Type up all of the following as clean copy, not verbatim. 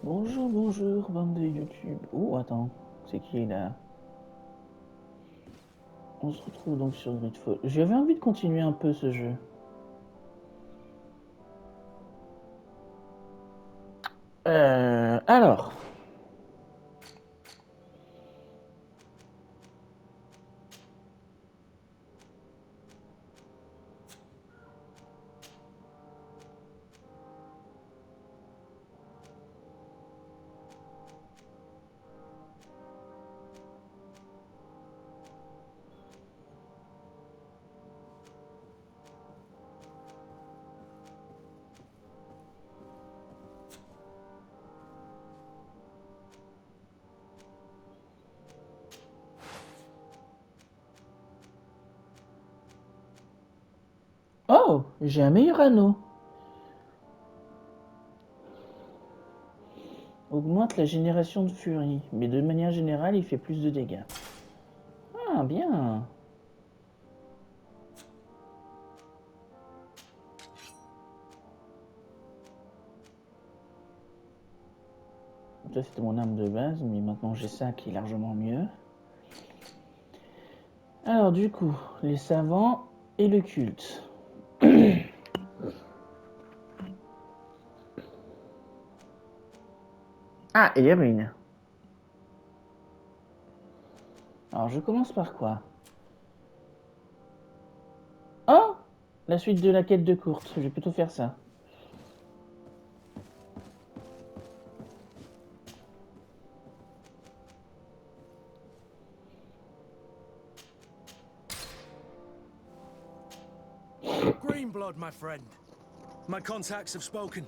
Bonjour, bonjour, bande de YouTube. Oh, attends, c'est qui là? On se retrouve donc sur GreedFall. J'avais envie de continuer un peu ce jeu. Alors. Oh, j'ai un meilleur anneau. Augmente la génération de furie, mais de manière générale, il fait plus de dégâts. Ah, bien. Ça, c'était mon arme de base, mais maintenant j'ai ça qui est largement mieux. Alors, du coup, les savants et le culte. Ah, et les ruines. Alors, je commence par quoi? Oh, la suite de la quête de courte. Je vais plutôt faire ça. Green blood, my friend. My contacts have spoken.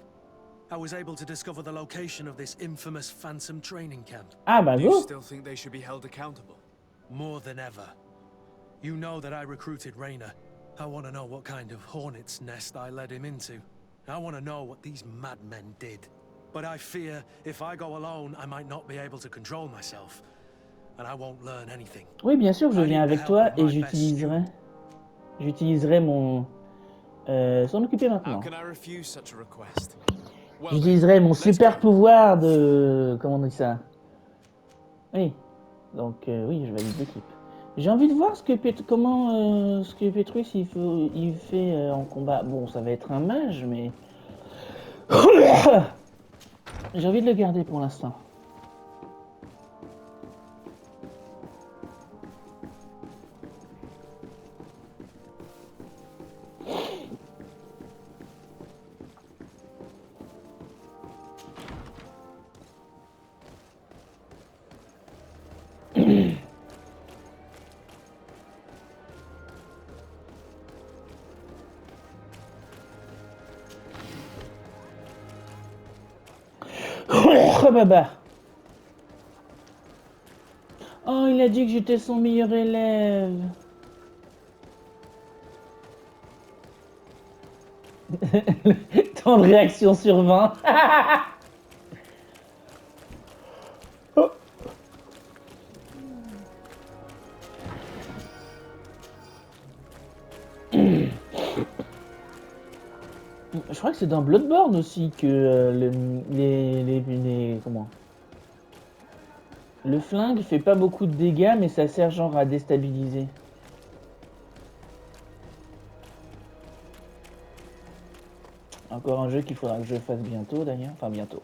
I was able to discover the location of this infamous phantom training camp. Ah, bah Do you go. still think they should be held accountable? More than ever. You know that I recruited Rayner. I want to know what kind of hornet's nest I led him into. I want to know what these madmen did. But I fear if I go alone, I might not be able to control myself. And I won't learn anything. Oui, bien sûr, je I viens need the avec help toi of et my best student. j'utiliserai mon s'en occuper How maintenant. can I refuse such a request? Well then, J'utiliserai mon let's super go. pouvoir de comment on dit ça? Oui. Donc oui, je valide l'équipe. J'ai envie de voir ce que ce que Petrus il fait en combat. Bon, ça va être un mage, mais j'ai envie de le garder pour l'instant. Oh, baba. Oh, il a dit que j'étais son meilleur élève. Temps de réaction sur 20. Je crois que c'est dans Bloodborne aussi que comment? Le flingue fait pas beaucoup de dégâts, mais ça sert genre à déstabiliser. Encore un jeu qu'il faudra que je fasse bientôt d'ailleurs. Enfin bientôt.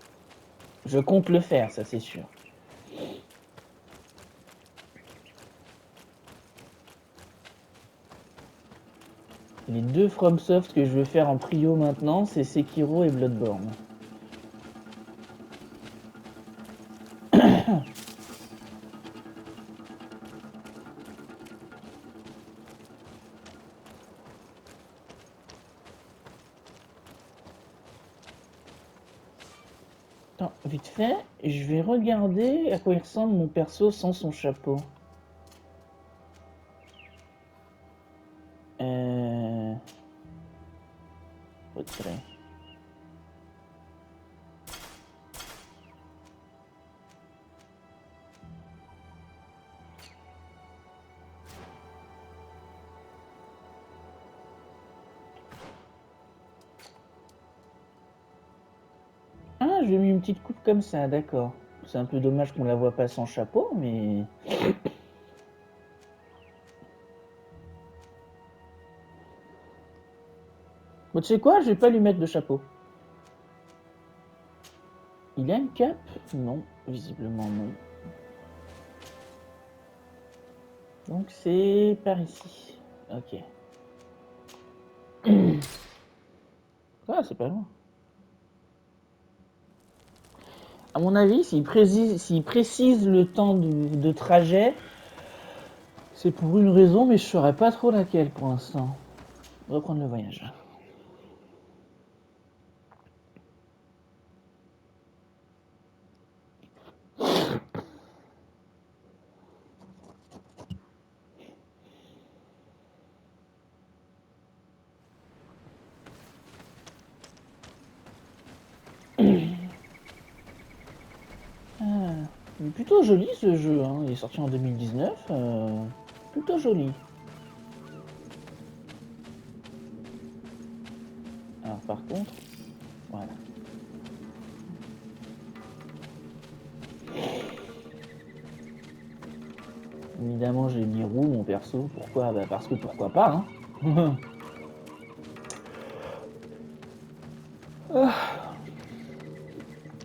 Je compte le faire, ça c'est sûr. Les deux FromSoft que je veux faire en prio maintenant, c'est Sekiro et Bloodborne. Attends, vite fait, je vais regarder à quoi il ressemble mon perso sans son chapeau. Retrait. Ah, je lui ai mis une petite coupe comme ça, d'accord. C'est un peu dommage qu'on la voit pas sans chapeau, mais... Bon, tu sais quoi, je vais pas lui mettre de chapeau. Il a une cape? Non, visiblement non. Donc c'est par ici. Ok. Ah, c'est pas loin. À mon avis, s'il précise le temps de trajet, c'est pour une raison, mais je saurais pas trop laquelle pour l'instant. Reprendre le voyage. Ah, il est plutôt joli ce jeu, hein. Il est sorti en 2019. Plutôt joli. Alors par contre, voilà. Évidemment, j'ai mis roux mon perso. Pourquoi? Bah parce que pourquoi pas, hein.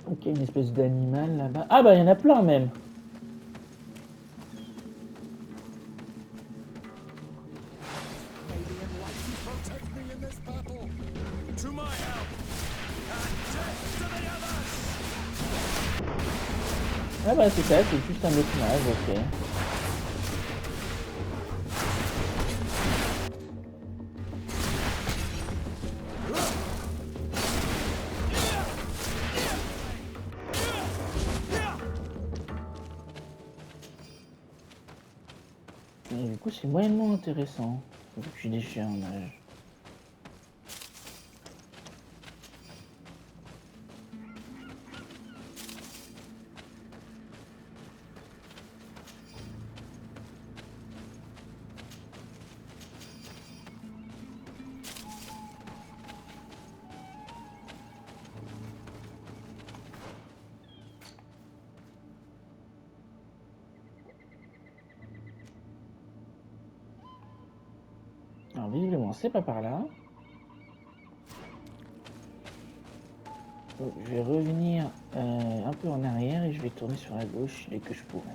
Ok, une espèce d'animal là-bas. Ah bah il y en a plein même. Ah bah c'est ça, c'est juste un autre mage, ok. Et du coup c'est moyennement intéressant, vu que je suis déchiré en mage. Alors visiblement c'est pas par là. Donc, je vais revenir un peu en arrière et je vais tourner sur la gauche dès que je pourrai.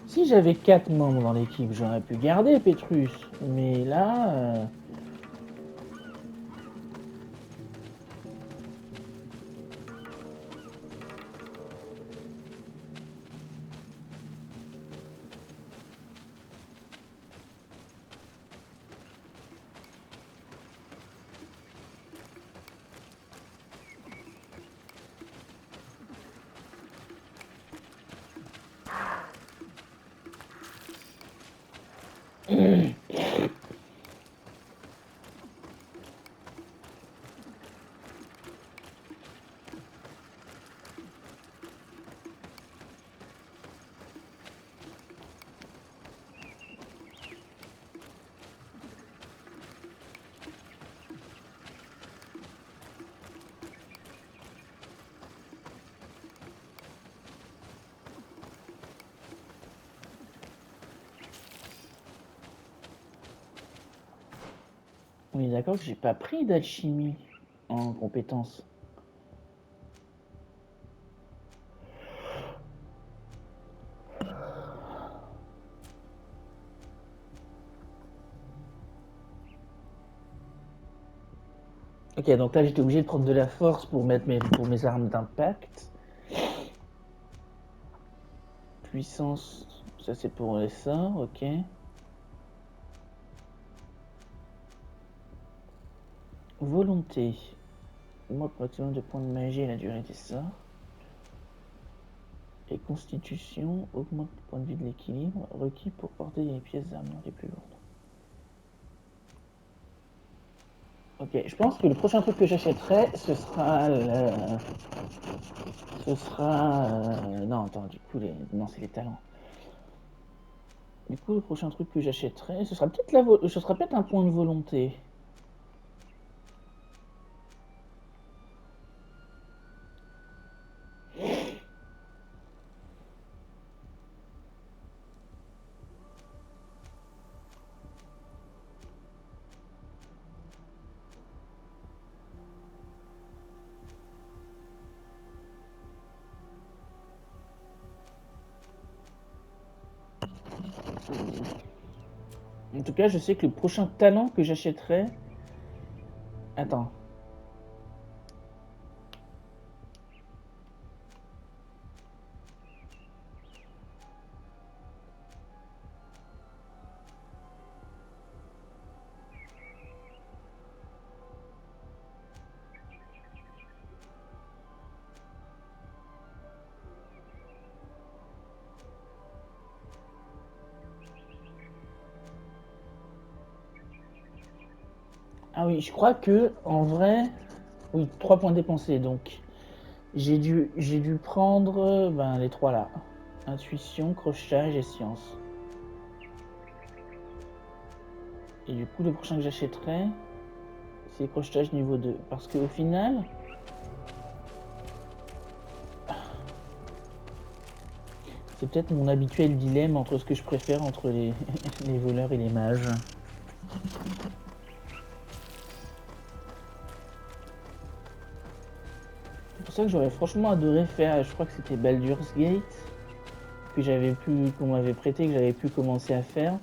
Si j'avais 4 membres dans l'équipe, j'aurais pu garder Petrus. Mais là... On est d'accord que j'ai pas pris d'alchimie en compétence. Ok, donc là j'étais obligé de prendre de la force pour mettre pour mes armes d'impact. Puissance, ça c'est pour les sorts, ok. Volonté. Augmente maximum de points de magie et la durée des sorts. Et constitution, augmente le point de vue de l'équilibre requis pour porter les pièces d'armure les plus lourdes. Ok, je pense que le prochain truc que j'achèterai, ce sera non, attends, du coup, non, c'est les talents. Du coup, le prochain truc que j'achèterai, ce sera peut-être un point de volonté. En tout cas, je sais que le prochain talent que j'achèterai... Attends. Ah oui, je crois que, en vrai... Oui, 3 points dépensés, donc... J'ai dû prendre les 3 là. Intuition, crochetage et science. Et du coup, le prochain que j'achèterai, c'est crochetage niveau 2. Parce qu'au final... C'est peut-être mon habituel dilemme entre ce que je préfère entre les, les voleurs et les mages. C'est pour ça que j'aurais franchement adoré faire, je crois que c'était Baldur's Gate, qu'on m'avait prêté, que j'avais pu commencer à faire.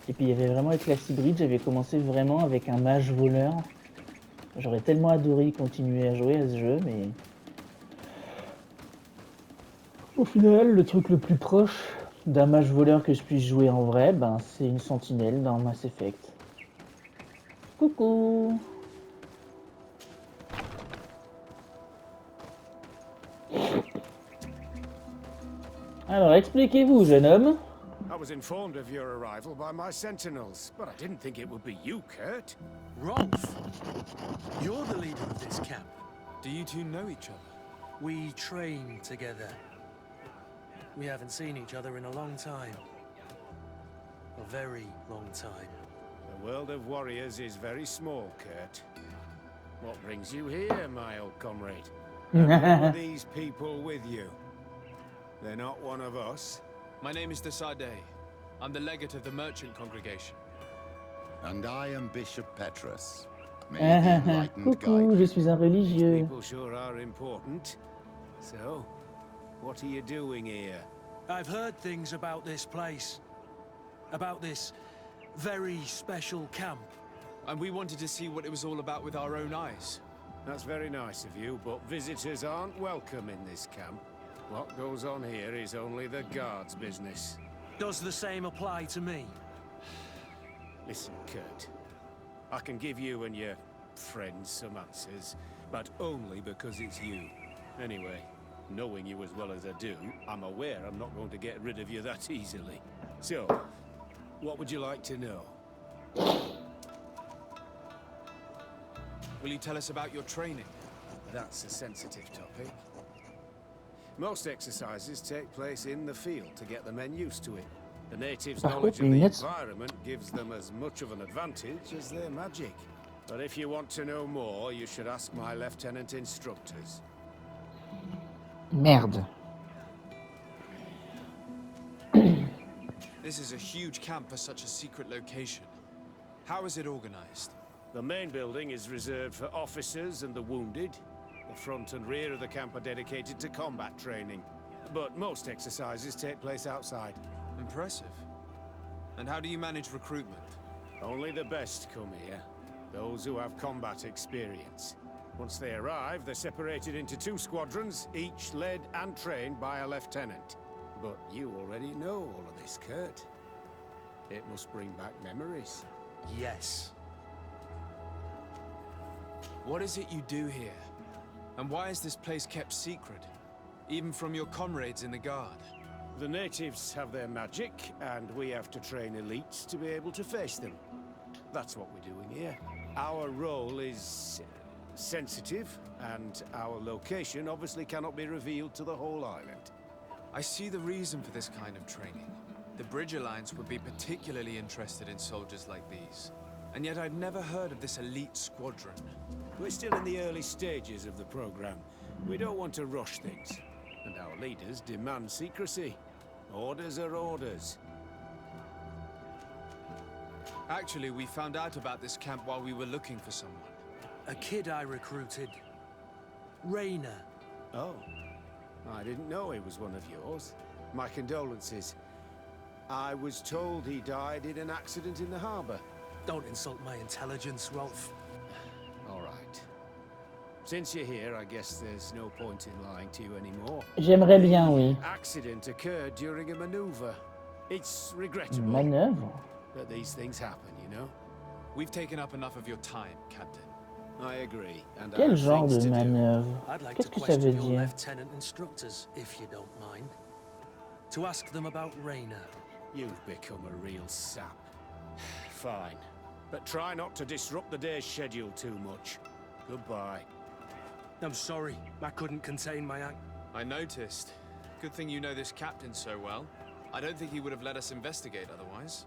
Et puis il y avait vraiment avec la hybride, j'avais commencé vraiment avec un mage voleur. J'aurais tellement adoré continuer à jouer à ce jeu, mais... Au final, le truc le plus proche d'un mage voleur que je puisse jouer en vrai, c'est une sentinelle dans Mass Effect. Coucou! Alors, expliquez-vous, jeune homme. I was informed of your arrival by my sentinels, but I didn't think it would be you, Kurt. Rolf, you're the leader of this camp. Do you two know each other? We train together. We haven't seen each other in a long time. A very long time. The world of warriors is very small, Kurt. What brings you here, my old comrade? Are these people with you? They're not one of us? My name is Desade. I'm the legate of the merchant congregation. And I am Bishop Petrus. May the enlightened Coucou, guide je you. suis un These religieux. people sure are important. So, what are you doing here? I've heard things about this place. About this very special camp. And we wanted to see what it was all about with our own eyes. That's very nice of you, but visitors aren't welcome in this camp. What goes on here is only the guards' business. Does the same apply to me? Listen, Kurt. I can give you and your friends some answers, but only because it's you. Anyway, knowing you as well as I do, I'm aware I'm not going to get rid of you that easily. So, what would you like to know? Will you tell us about your training? That's a sensitive topic. Most exercises take place in the field to get the men used to it. The natives' Par knowledge contre, of les the lunettes... environment gives them as much of an advantage as their magic. But if you want to know more, you should ask my lieutenant instructors. Merde. This is a huge camp for such a secret location. How is it organized? The main building is reserved for officers and the wounded. The front and rear of the camp are dedicated to combat training. But most exercises take place outside. Impressive. And how do you manage recruitment? Only the best come here. Those who have combat experience. Once they arrive, they're separated into 2 squadrons, each led and trained by a lieutenant. But you already know all of this, Kurt. It must bring back memories. Yes. What is it you do here? And why is this place kept secret? Even from your comrades in the guard? The natives have their magic, and we have to train elites to be able to face them. That's what we're doing here. Our role is sensitive, and our location obviously cannot be revealed to the whole island. I see the reason for this kind of training. The Bridge Alliance would be particularly interested in soldiers like these. And yet I've never heard of this elite squadron. We're still in the early stages of the program. We don't want to rush things. And our leaders demand secrecy. Orders are orders. Actually, we found out about this camp while we were looking for someone. A kid I recruited. Rayner. Oh. I didn't know he was one of yours. My condolences. I was told he died in an accident in the harbor. Don't insult my intelligence, Rolf. All right. Since you're here, I guess there's no point in lying to you anymore. J'aimerais bien, oui. Accident occurred during a maneuver. It's regrettable, Manœuvre. but these things happen, you know? We've taken up enough of your time, Captain. I agree. And I Quel have genre things de to do. manœuvre? I'd like Qu'est-ce to que ça veut question your dire? lieutenant instructors, if you don't mind. To ask them about Rayner. You've become a real sap. Fine. But try not to disrupt the day's schedule too much. Goodbye. I'm sorry, I couldn't contain my act. I noticed. Good thing you know this captain so well. I don't think he would have let us investigate otherwise.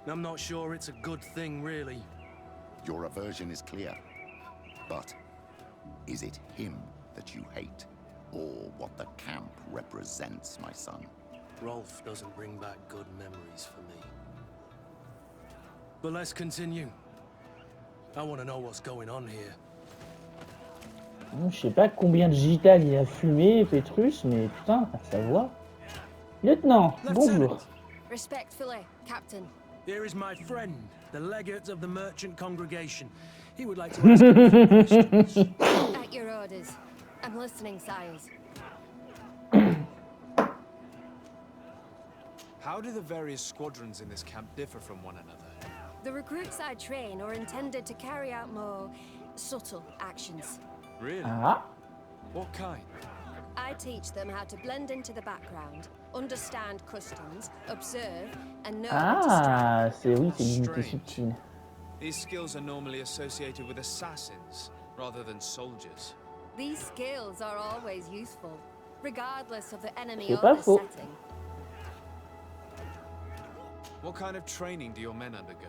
I'm not sure it's a good thing, really. Your aversion is clear. But is it him that you hate? Or what the camp represents, my son? Rolf doesn't bring back good memories for me. But let's continue. I want to know what's going on here. Je sais pas combien de gital il a fumé, Petrus, mais putain, à savoir. Lieutenant, bonjour. Respectfully, Captain. Here is my friend, the legate of the merchant congregation. He would like to ask you a few questions. At your orders. I'm listening, sires. How do the various squadrons in this camp differ from one another? The recruits I train are intended to carry out more subtle actions. Really? Ah, What kind? I teach them how to blend into the background, understand customs, observe, and know when to strike. ah, c'est oui, c'est limité Strange. subtil. These skills are normally associated with assassins, rather than soldiers. These skills are always useful, regardless of the enemy C'est or pas the faux. setting. What kind of training do your men undergo?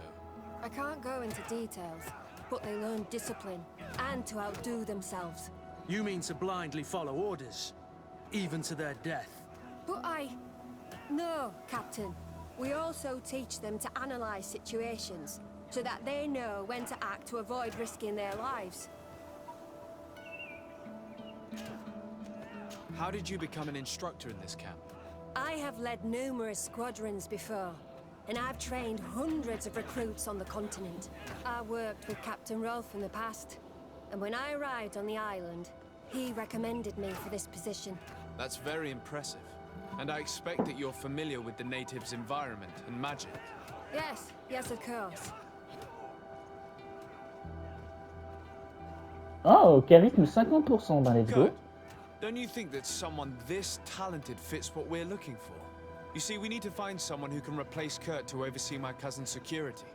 I can't go into details, but they learn discipline and to outdo themselves. You mean to blindly follow orders, even to their death? But No, Captain. We also teach them to analyze situations, so that they know when to act to avoid risking their lives. How did you become an instructor in this camp? I have led numerous squadrons before, and I've trained hundreds of recruits on the continent. I worked with Captain Rolf in the past, and when I arrived on the island, he recommended me for this position. That's very impressive. And I expect that you're familiar with the natives' environment and magic. Yes, of course. Oh, charisme 50%, ben let's go. Good. Don't you think that someone this talented fits what we're looking for? You see, we need to find someone who can replace Kurt to oversee my cousin's security.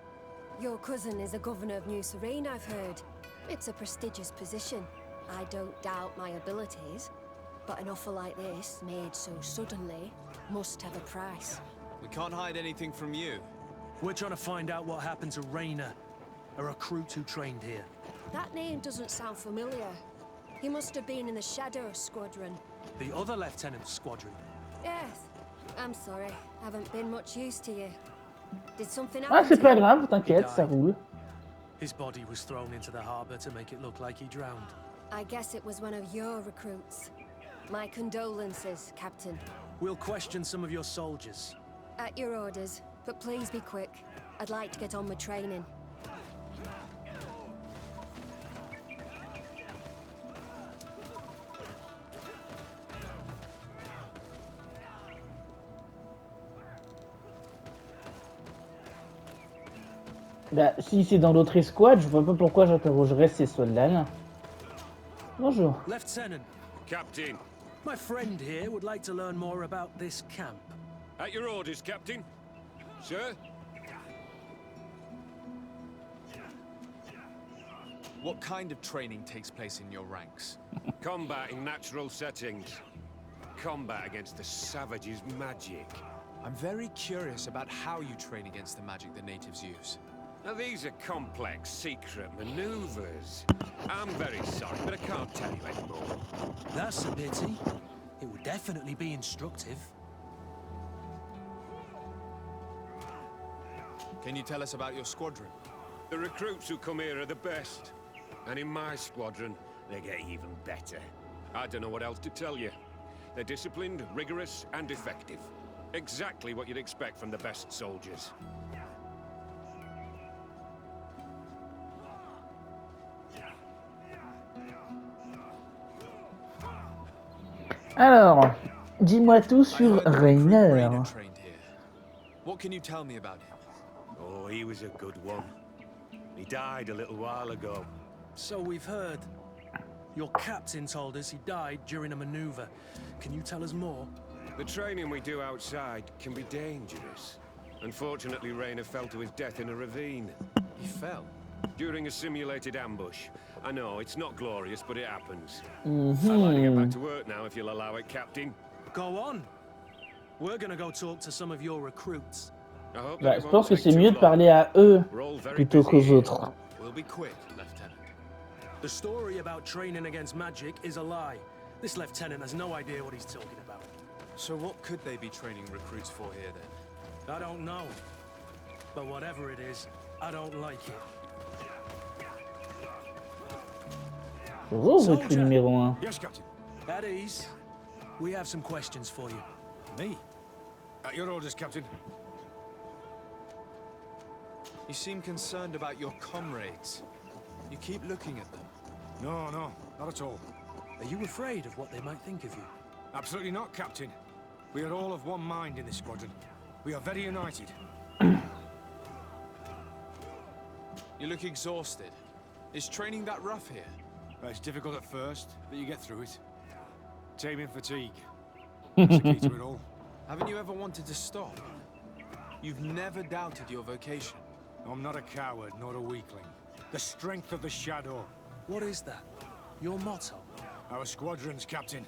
Your cousin is a governor of New Serene, I've heard. It's a prestigious position. I don't doubt my abilities, but an offer like this, made so suddenly, must have a price. We can't hide anything from you. We're trying to find out what happened to Rayner, a recruit who trained here. That name doesn't sound familiar. He must have been in the Shadow Squadron. The other lieutenant's squadron. Yes. I'm sorry, haven't been much use to you. Did something Ah, happen c'est to pas you? grave, t'inquiète, ça roule. His body was thrown into the harbor to make it look like he drowned. I guess it was one of your recruits. My condolences, Captain. We'll question some of your soldiers. At your orders, but please be quick. I'd like to get on with training. Bah, si c'est dans l'autre escouade, je vois pas pourquoi j'interrogerais ces soldats-là. Bonjour. Lieutenant, Captain. my friend here would like to learn more about this camp. At your orders, Captain. Sir? What kind of training takes place in your ranks? Combat in natural settings. Combat against the savages' magic. I'm very curious about how you train against the magic the natives use. Now these are complex, secret maneuvers. I'm very sorry, but I can't tell you anymore. That's a pity. It would definitely be instructive. Can you tell us about your squadron? The recruits who come here are the best. And in my squadron, they get even better. I don't know what else to tell you. They're disciplined, rigorous, and effective. Exactly what you'd expect from the best soldiers. Alors, dis-moi tout I sur heard the recruit Rainer. Rainer trained here. What can you tell me about him? Oh, he was a good one. He died a little while ago. So we've heard. Your captain told us he died during a maneuver. Can you tell us more? The training we do outside can be dangerous. Unfortunately, Rainer fell to his death in a ravine. He fell. During a simulated ambush. I know, it's not glorious, but it happens. I'd like to get back to work now, if you'll allow it, Captain. Go on. We're gonna go talk to some of your recruits. I hope Bah, that it je won't pense que take c'est too mieux de long. parler à eux We're all very plutôt busy qu'aux here. autres. We'll be quick, Lieutenant. The story about training against magic is a lie. This lieutenant has no idea what he's talking about. So what could they be training recruits for here then? I don't know. But whatever it is, I don't like it. Bonjour, recrue numéro 1. Yes, Captain. At ease. We have some questions for you. Me? At your orders, Captain. You seem concerned about your comrades. You keep looking at them. No, no, not at all. Are you afraid of what they might think of you? Absolutely not, Captain. We are all of one mind in this squadron. We are very united. You look exhausted. Is training that rough here? It's difficult at first, but you get through it. Taming fatigue. That's the key to it all. Haven't you ever wanted to stop? You've never doubted your vocation. I'm not a coward, nor a weakling. The strength of the shadow. What is that? Your motto? Our squadron's, Captain.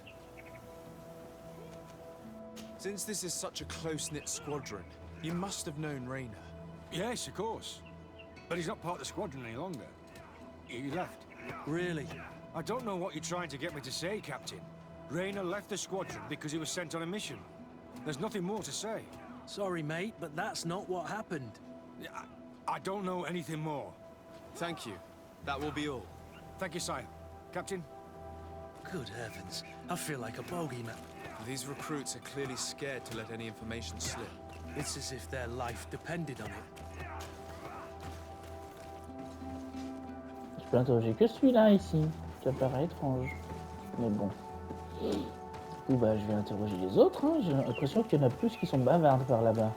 Since this is such a close-knit squadron, you must have known Rainer. Yes, of course. But he's not part of the squadron any longer. He left. Really? I don't know what you're trying to get me to say, Captain. Rainer left the squadron because he was sent on a mission. There's nothing more to say. Sorry, mate, but that's not what happened. I don't know anything more. Thank you. That will be all. Thank you, sire. Captain? Good heavens. I feel like a bogeyman. These recruits are clearly scared to let any information slip. It's as if their life depended on it. Je peux interroger que celui-là ici, qui apparaît étrange. Mais bon. Du coup, bah, je vais interroger les autres. Hein. J'ai l'impression qu'il y en a plus qui sont bavardes par là-bas.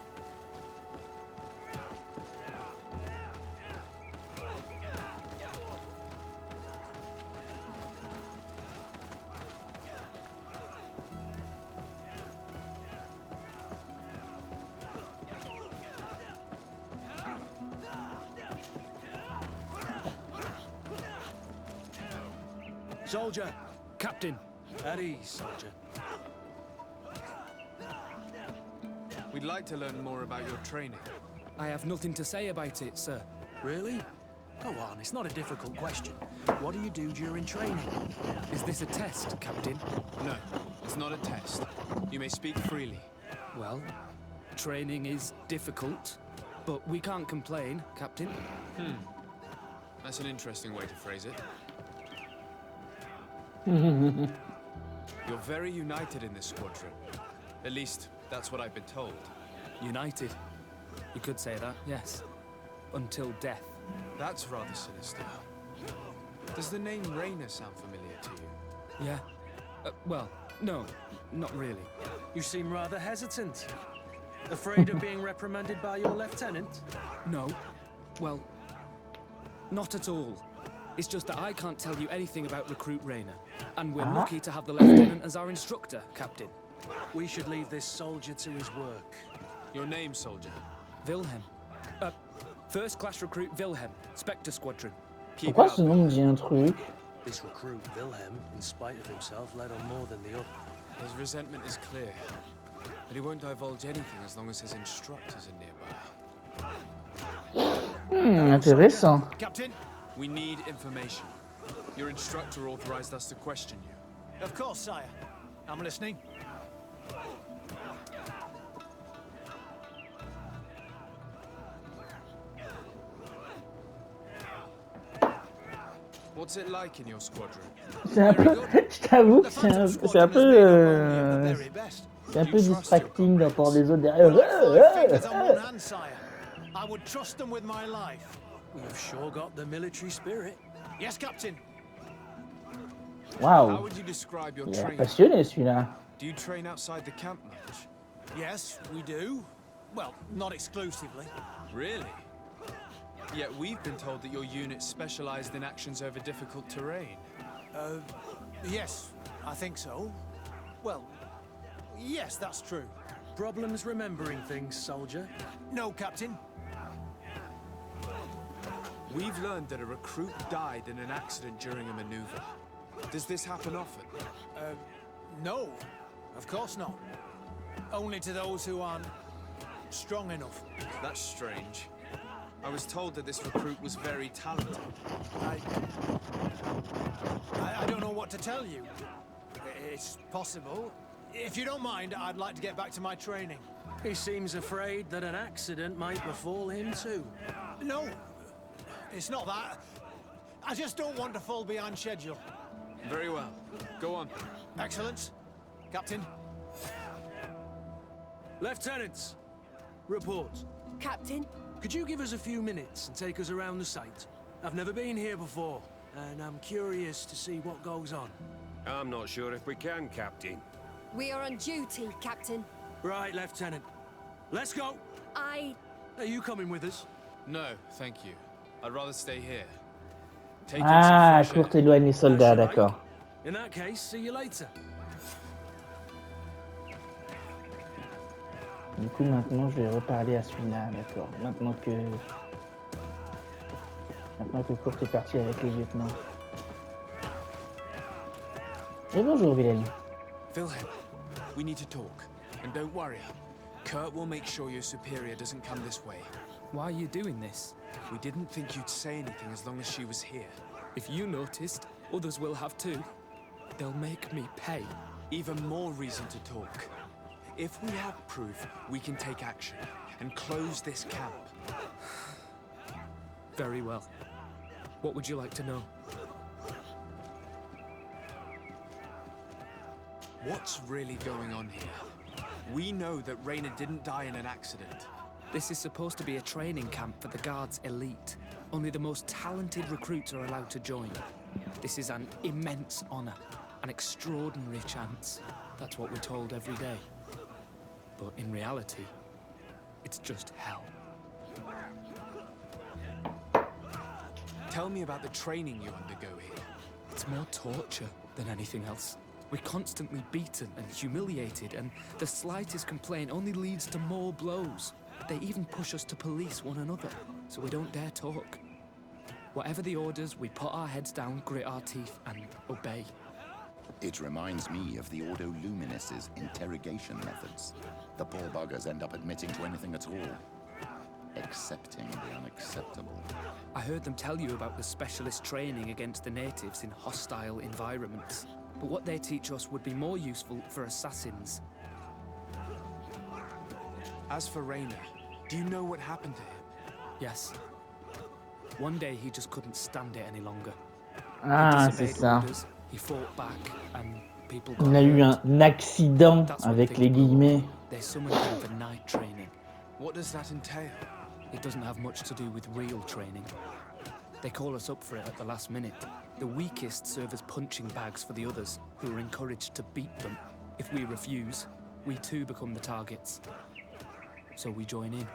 Soldier! Captain! At ease, soldier. We'd like to learn more about your training. I have nothing to say about it, sir. Really? Go on, it's not a difficult question. What do you do during training? Is this a test, Captain? No, it's not a test. You may speak freely. Well, training is difficult, but we can't complain, Captain. That's an interesting way to phrase it. You're very united in this squadron. At least, that's what I've been told. United. You could say that, yes. Until death. That's rather sinister. Does the name Rainer sound familiar to you? Yeah? Well, no, not really. You seem rather hesitant. Afraid of being reprimanded by your lieutenant? No. Well, not at all. It's just that I can't tell you anything about Recruit Rainer. And we're lucky to have the Lieutenant as our instructor, Captain. We should leave this soldier to his work. Your name, soldier? Wilhelm. First Class Recruit Wilhelm, Spectre Squadron. Keep Pourquoi it up, ce nom me dit un truc? This recruit, Wilhelm, in spite of himself, led on more than the other. His resentment is clear, but he won't divulge anything as long as his instructors are nearby. Intéressant. Captain? We need information. Your instructor authorized us to question you. Of course, sire. I'm listening. What's it like in your squadron? C'est un peu, je t'avoue que c'est un peu distracting d'entendre les autres derrière. I would trust them with my life. You've sure got the military spirit. Yes, Captain. How Waouh, would you describe your il est training? passionné celui-là. Do you train outside the camp much? Yes, we do. Well, not exclusively. Really? Yet we've been told that your unit specialized in actions over difficult terrain. Yes, I think so. Well, yes, that's true. Problems remembering things, soldier? No, Captain. We've learned that a recruit died in an accident during a maneuver. Does this happen often? No, of course not. Only to those who aren't strong enough. That's strange. I was told that this recruit was very talented. I don't know what to tell you. It's possible. If you don't mind, I'd like to get back to my training. He seems afraid that an accident might befall him too. No, it's not that. I just don't want to fall behind schedule. Very well. Go on. Excellence. Captain. Lieutenants, report. Captain, Could you give us a few minutes and take us around the site? I've never been here before, and I'm curious to see what goes on. I'm not sure if we can, Captain. we are on duty, Captain. Right, Lieutenant. Let's go! Are you coming with us? No, thank you. I'd rather stay here. Take Ah, in some fresh courte air. éloigne les soldats, As you like. d'accord. In that case, see you later. Du coup, maintenant, je vais reparler à celui-là, d'accord. Maintenant que Kurt est parti avec les lieutenants. Et bonjour, Wilhelm. Wilhelm, we need to talk. And don't worry. Kurt will make sure your superior doesn't come this way. Why are you doing this? We didn't think you'd say anything as long as she was here. If you noticed, others will have too. They'll make me pay. Even more reason to talk. If we have proof, we can take action and close this camp. Very well. What would you like to know? What's really going on here? We know that Raina didn't die in an accident. This is supposed to be a training camp for the Guard's elite. Only the most talented recruits are allowed to join. This is an immense honor, an extraordinary chance. That's what we're told every day. But in reality, it's just hell. Tell me about the training you undergo here. It's more torture than anything else. We're constantly beaten and humiliated, and the slightest complaint only leads to more blows. They even push us to police one another, so we don't dare talk. Whatever the orders, we put our heads down, grit our teeth, and obey. It reminds me of the Ordo Luminis' interrogation methods. The poor buggers end up admitting to anything at all, accepting the unacceptable. I heard them tell you about the specialist training against the natives in hostile environments. But what they teach us would be more useful for assassins. As for Raina, do you know what happened to him? Yes. One day he just couldn't stand it any longer. Ah, He c'est disobeyed ça. orders, he fought back, and people Il got a eu hurt. un accident That's what avec they les do. guillemets. They summoned him for night training. What does that entail? It doesn't have much to do with real training. They call us up for it at the last minute. The weakest serve as punching bags for the others, who are encouraged to beat them. If we refuse, we too become the targets. So we join in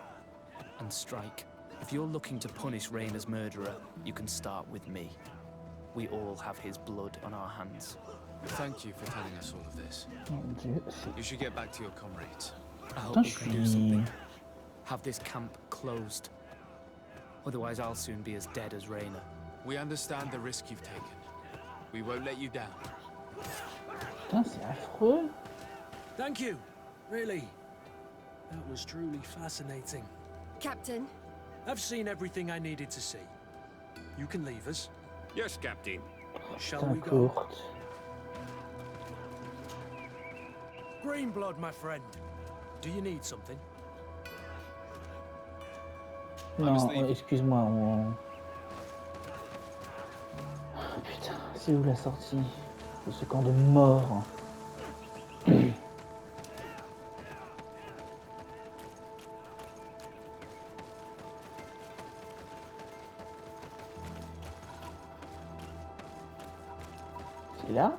and strike. If you're looking to punish Raina's murderer, you can start with me. We all have his blood on our hands. Thank you for telling us all of this. Mon Dieu, c'est- You should get back to your comrades. I hope Putain, we je can do suis... something. Have this camp closed. Otherwise, I'll soon be as dead as Raina. We understand the risk you've taken. We won't let you down. Putain, c'est affreux. Thank you. Really. That was truly fascinating. Captain, I've seen everything I needed to see. You can leave us. Yes, Captain. Shall Putain, we go? courte. Greenblood, my friend. Do you need something? Non, excuse-moi. Oh, putain, c'est où la sortie de ce camp de mort? C'est là?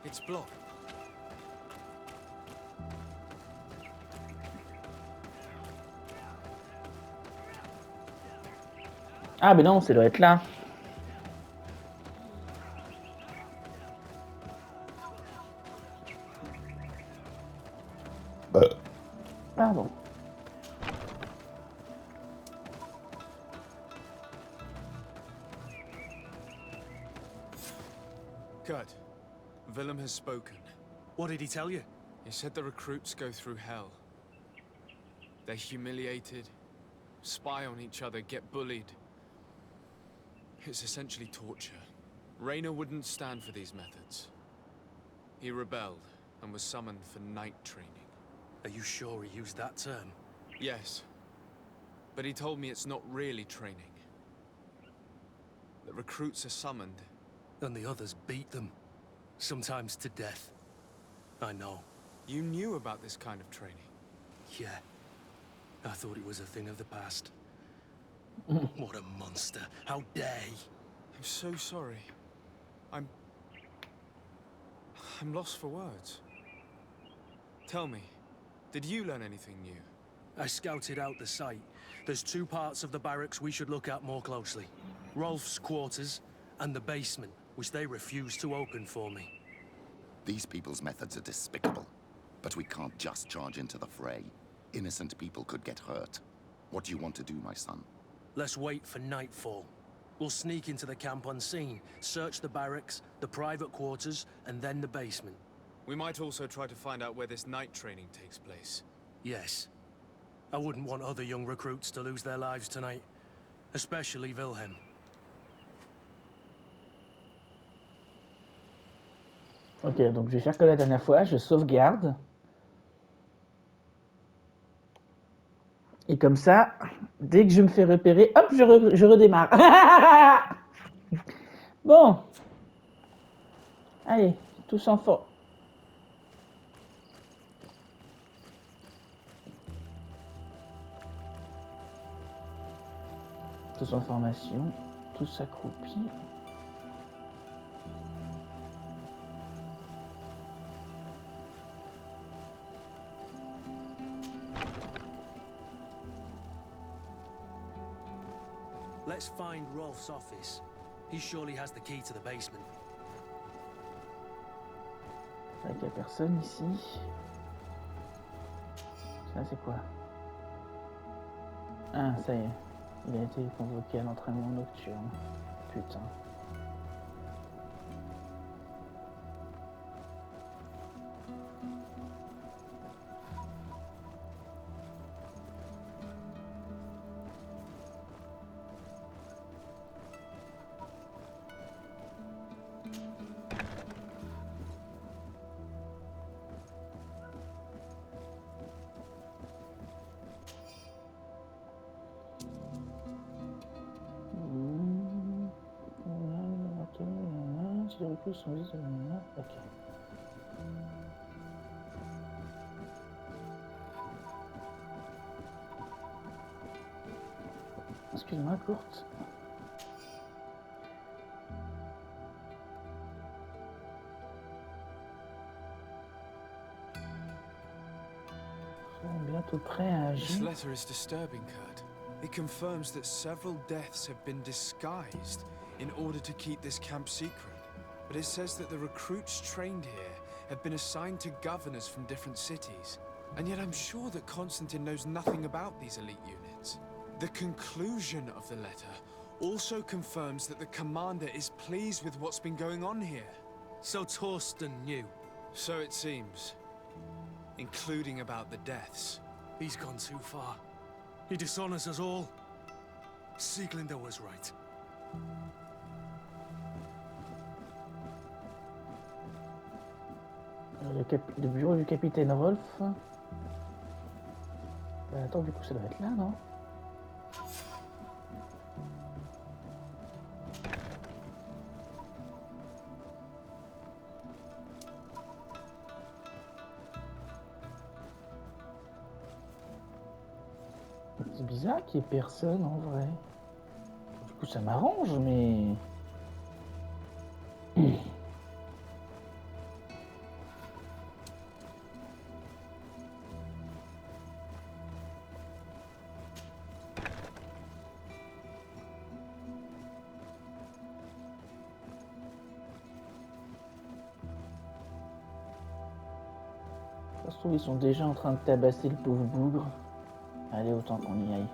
It's blocked. Ah, mais non, ça doit être là. Pardon. Kurt, Willem has spoken. What did he tell you? He said the recruits go through hell. They're humiliated, spy on each other, get bullied. It's essentially torture. Rayner wouldn't stand for these methods. He rebelled and was summoned for night training. Are you sure he used that term? Yes, but he told me it's not really training. The recruits are summoned. And the others beat them. Sometimes to death. I know. You knew about this kind of training? Yeah. I thought it was a thing of the past. What a monster. How dare he? I'm so sorry. I'm lost for words. Tell me, did you learn anything new? I scouted out the site. There's two parts of the barracks we should look at more closely. Rolf's quarters and the basement, which they refused to open for me. These people's methods are despicable. But we can't just charge into the fray. Innocent people could get hurt. What do you want to do, my son? Let's wait for nightfall. We'll sneak into the camp unseen, search the barracks, the private quarters, and then the basement. We might also try to find out where this night training takes place. Yes. I wouldn't want other young recruits to lose their lives tonight. Especially Wilhelm. Ok, donc je vais faire comme la dernière fois, je sauvegarde. Et comme ça, dès que je me fais repérer, hop, je redémarre. Bon. Allez, tous en forme. Tous en formation, tous accroupis. Let's find Rolf's office. He surely has the key to the basement. Il n'y a personne ici. Ça, c'est quoi? Ah, ça y est. Il a été convoqué à l'entraînement nocturne. Putain. Les recrues sont juste... Ok. Excuse-moi, courte. Nous sommes bientôt prêts à This agir. letter is disturbing, Kurt. It confirms that several deaths have been disguised in order to keep this camp secret. But it says that the recruits trained here have been assigned to governors from different cities. And yet I'm sure that Constantine knows nothing about these elite units. The conclusion of the letter also confirms that the commander is pleased with what's been going on here. So Torsten knew. So it seems. Including about the deaths. He's gone too far. He dishonors us all. Sieglinder was right. Le bureau du capitaine Rolf. Attends, du coup, ça doit être là, non? C'est bizarre qu'il n'y ait personne en vrai. Du coup, ça m'arrange, mais. Ça se trouve, ils sont déjà en train de tabasser le pauvre bougre. Allez, autant qu'on y aille.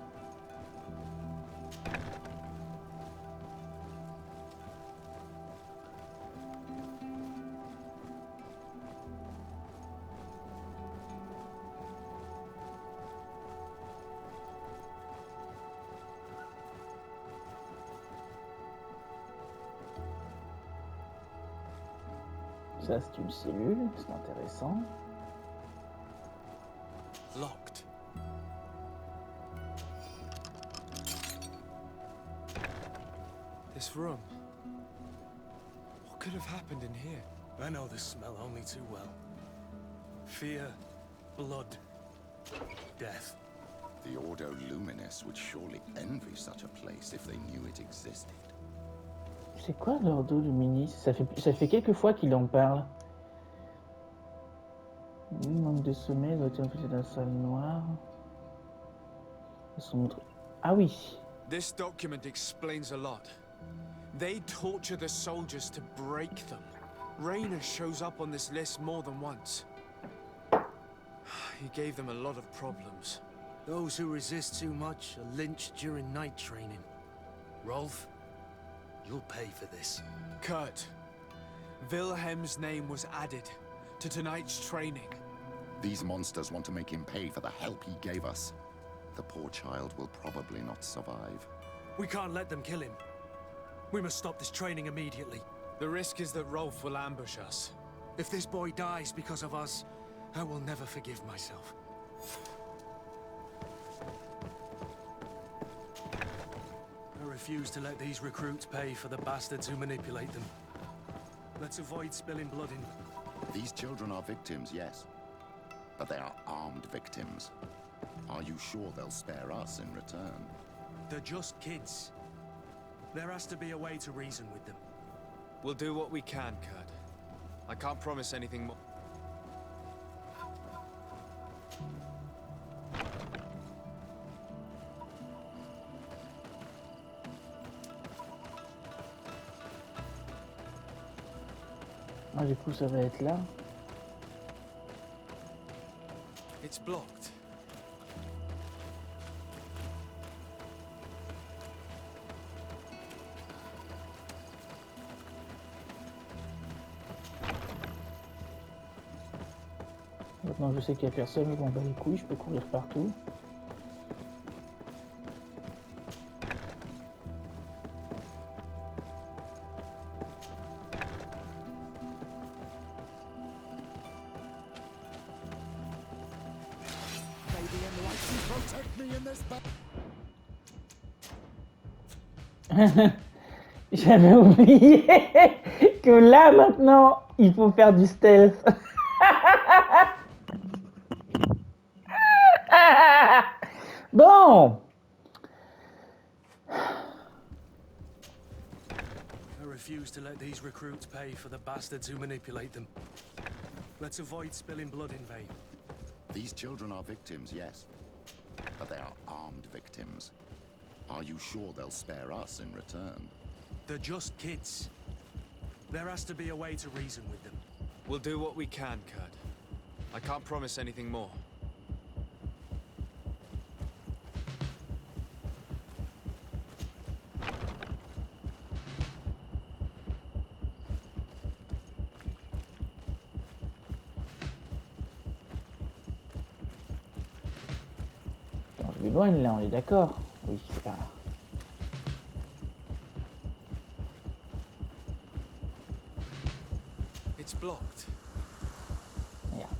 Ça, c'est une cellule, c'est intéressant. Locked. This room. What could have happened in here? I know this smell only too well. Fear, blood, death. The Ordo Luminis would surely envy such a place if they knew it existed. C'est quoi l'ordo luminis? Ça fait quelques fois qu'il en parle. Manque de sommeil doit être infligé dans la salle noire. Ah oui. This document explains a lot. They torture the soldiers to break them. Rayner shows up on this list more than once. He gave them a lot of problems. Those who resist too much are lynched during night training. Rolf, you'll pay for this. Kurt, Wilhelm's name was added to tonight's training. These monsters want to make him pay for the help he gave us. The poor child will probably not survive. We can't let them kill him. We must stop this training immediately. The risk is that Rolf will ambush us. If this boy dies because of us, I will never forgive myself. I refuse to let these recruits pay for the bastards who manipulate them. Let's avoid spilling blood in. These children are victims, yes. But they are armed victims. Are you sure they'll spare us in return? They're just kids. There has to be a way to reason with them. We'll do what we can, Kurt. I can't promise anything more. Ah, du coup, ça va être là. It's blocked. Maintenant, je sais qu'il n'y a personne, je m'en bats les couilles, je peux courir partout. J'avais oublié que là, maintenant, il faut faire du stealth. Bon. I refuse to let these recruits pay for the bastards who manipulate them. Let's avoid spilling blood in vain. These children are victims, yes. But they are armed victims. Are you sure they'll spare us in return? They're just kids. There has to be a way to reason with them. We'll do what we can, Kurt. I can't promise anything more. plus loin là, on est d'accord? Oui, c'est par là. It's blocked. Merde.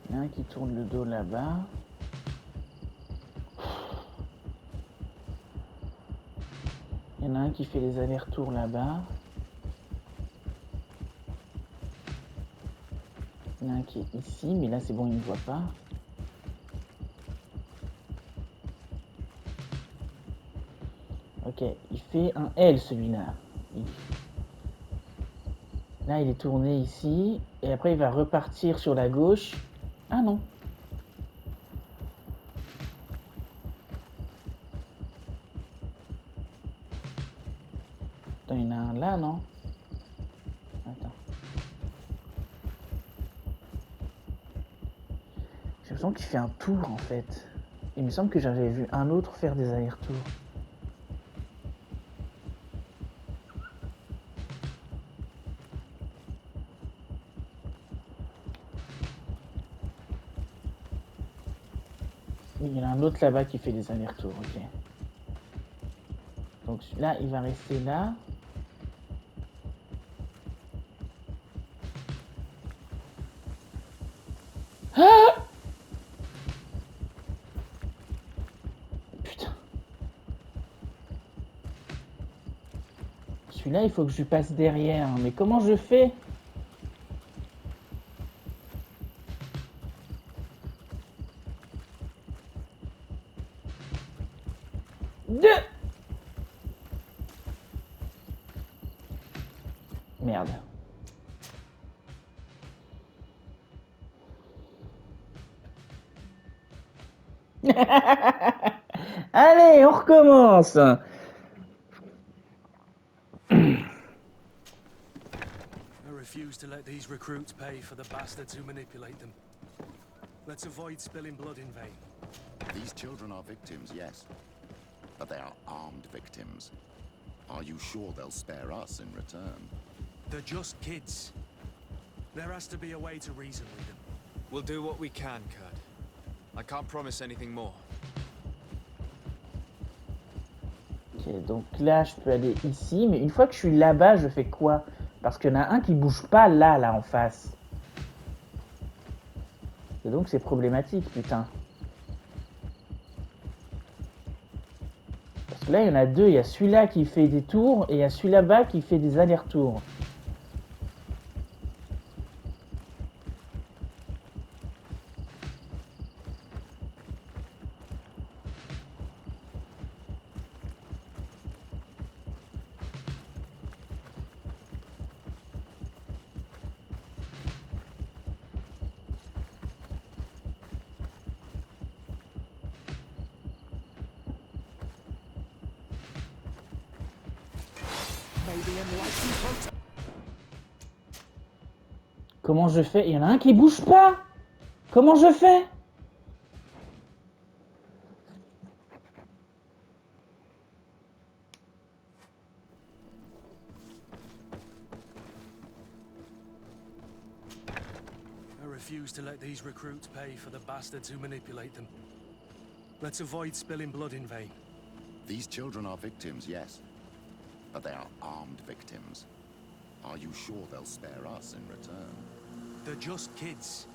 Il y en a un qui tourne le dos là-bas. Il y en a un qui fait les allers-retours là-bas. Il y en a un qui est ici, mais là c'est bon, il ne me voit pas. Ok, il fait un L celui-là. Là il est tourné ici, et après il va repartir sur la gauche. Ah non. Attends, il y en a un là, non? Attends. J'ai l'impression qu'il fait un tour en fait. Il me semble que j'avais vu un autre faire des allers-retours. Oui, il y en a un autre là-bas qui fait des allers-retours, ok. Donc là, il va rester là. Ah! Putain. Celui-là, il faut que je lui passe derrière. Mais comment je fais? Merde. Allez, on recommence. I refuse to let these recruits pay for the bastards who manipulate them. Let's avoid spilling blood in vain. These children are victims, yes. But they are armed victims. Are you sure they'll spare us in return? They're just kids. There has to be a way to reason with them. We'll do what we can, Kurt. I can't promise anything more. Ok, donc là, je peux aller ici. Mais une fois que je suis là-bas, je fais quoi? Parce qu'il y en a un qui bouge pas là en face. Et donc c'est problématique, putain. Parce que là, il y en a deux. Il y a celui-là qui fait des tours et il y a celui là-bas qui fait des allers-retours. Comment je fais? Il y en a un qui bouge pas. Comment je fais? I refuse to let these recruits pay for the bastards who manipulate them. Let's avoid spilling blood in vain. These children are victims, yes. But they are armed victims. Are you sure they'll spare us in return? They're just kids.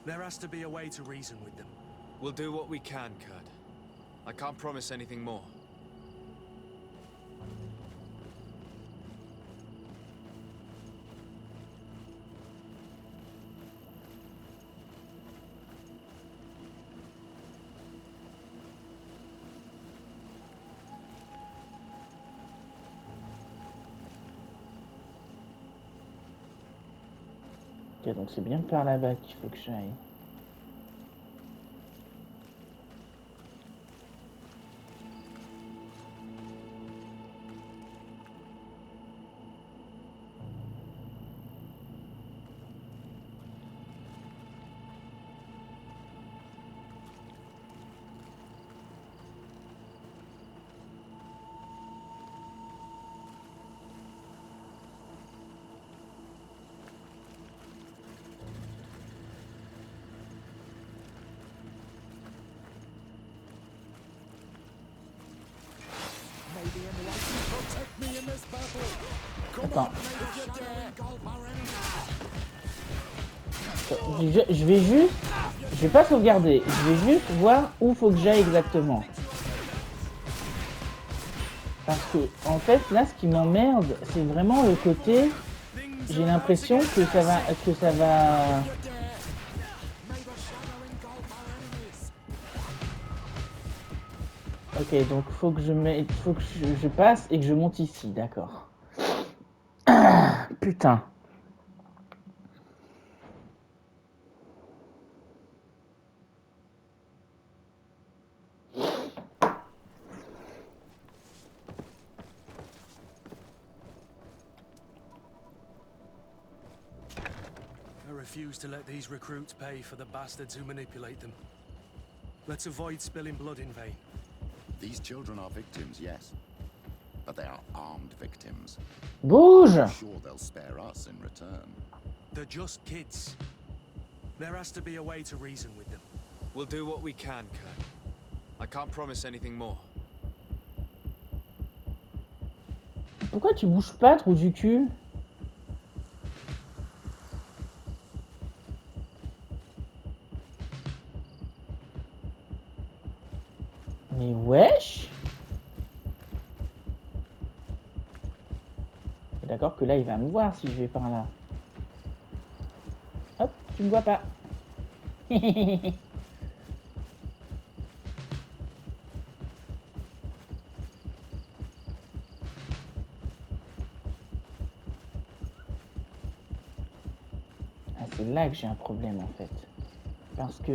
There has to be a way to reason with them. We'll do what we can, Kurt. I can't promise anything more. Ok, donc c'est bien par là-bas qu'il faut que j'aille. Attends. Je vais juste... Je vais pas sauvegarder. Je vais juste voir où faut que j'aille exactement. Parce que, en fait, là, ce qui m'emmerde, c'est vraiment le côté... J'ai l'impression que ça va... Ok, donc faut que je passe et que je monte ici, d'accord. Ah, putain. I refuse to let these recruits pay for the bastards who manipulate them. Let's avoid spilling blood in vain. These children are victims, yes. But they are armed victims. Bouge! I'm sure they'll spare us in return. They're just kids. There has to be a way to reason with them. We'll do what we can, Kurt. I can't promise anything more. Pourquoi tu bouges pas, trou du cul? Mais wesh! D'accord que là il va me voir si je vais par là. Hop, tu me vois pas. Ah, c'est là que j'ai un problème en fait. Parce que...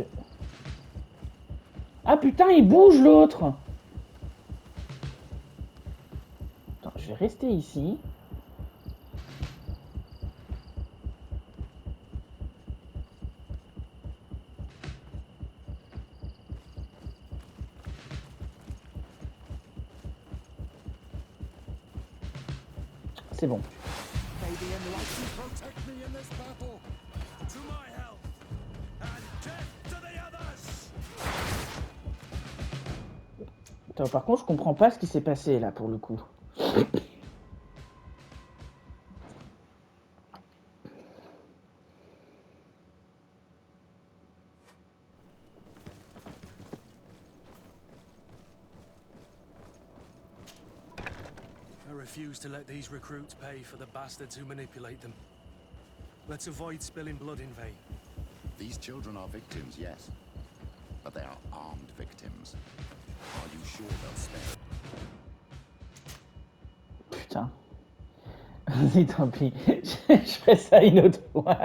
Ah putain, il bouge l'autre! Attends, je vais rester ici. C'est bon. Attends, par contre, je comprends pas ce qui s'est passé là pour le coup. I refuse to let these recruits pay for the bastards who manipulate them. Let's avoid spilling blood in vain. These children are victims, yes. But they are armed victims. Are you sure they'll spare? Putain. Vas-y, tant pis. Je ferai ça une autre fois.